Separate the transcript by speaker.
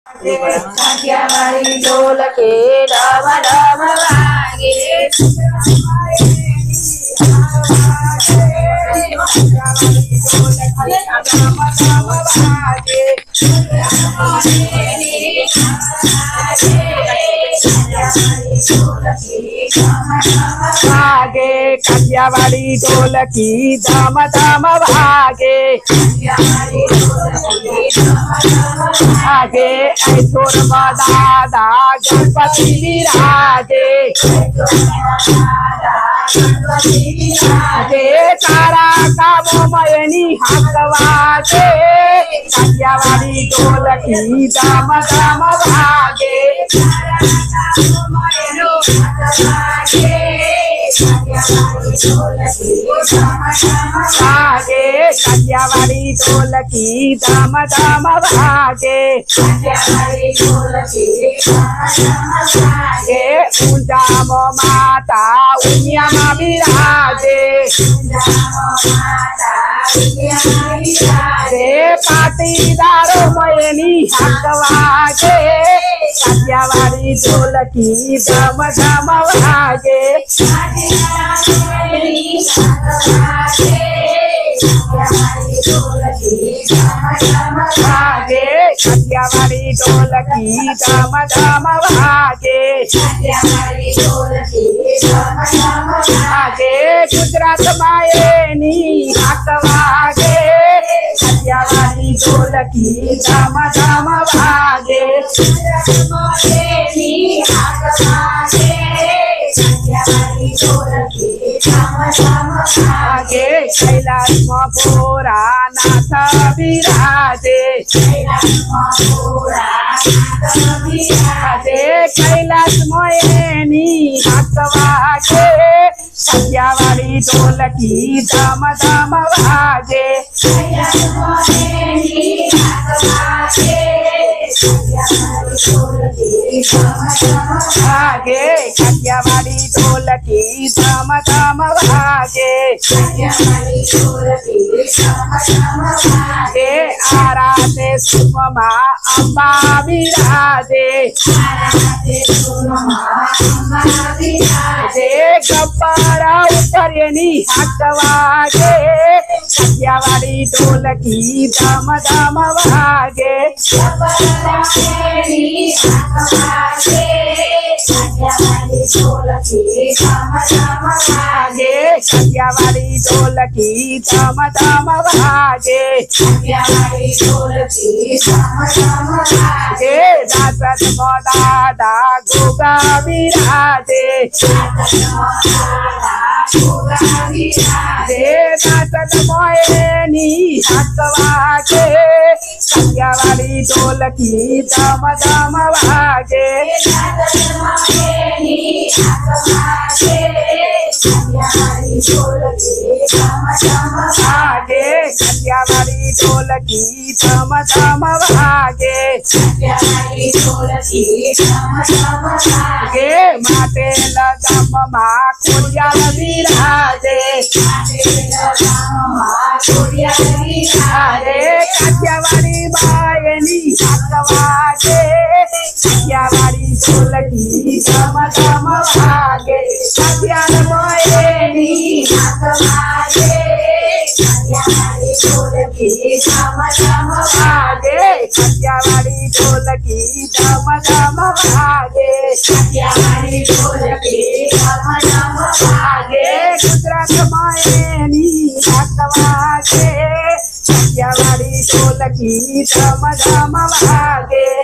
Speaker 1: काठियावाड़ी ढोल के डम डम वागे भागे काठियावाड़ी ढोल की धम धम भागे आगे ऐसोर दादा गणपति विराजे आगे सारा काम मयनी हकवाजे काठियावाड़ी ढोल की धम धम भागे आगे काठियावाड़ी ढोल की धम धम भागे आगे ऊंचा माता उमिया विराजे पाटीदारो मयनी हकवागे काठियावाड़ी ढोल की धम धम भागे भागे काठियावाड़ी ढोल की धम धम भागे भागे गुजरात मायनी हकवागे काठियावाड़ी ढोल की धम धम भागे आगे कैलाश भोरा नाथ विराजे आगे कैलाश मयनी हकवागे काठियावाड़ी ढोल की धम धम भागे भागे काठियावाड़ी ढोल की धम धम भागे भागे आरा से सुमा अम्बा विराजे गब्बरा उतरनी हकवागे काठियावाड़ी ढोल की धम धम भागे भागे काठियावाड़ी ढोल की धम धम भागे भागे दासत दादा गोगा विराजे दासत मयनी हकवागे काठियावाड़ी ढोल की धम धम भागे भागे काठियावाड़ी ढोल की धम धम भागे भागे माते लगम माँ कुड़िया विराजे अरे काठियावाड़ी बायनी हकवागे काठियावाड़ी ढोल की धम धम भागे काठियावाड़ी हकवागे काठियावाड़ी ढोल की धम धम भागे काठियावाड़ी ढोल की धम धम भागे काठियावाड़ी ढोल की धम धम भागे गुजरात मायनी हकवागे काठियावाड़ी ढोल की धम धम भागे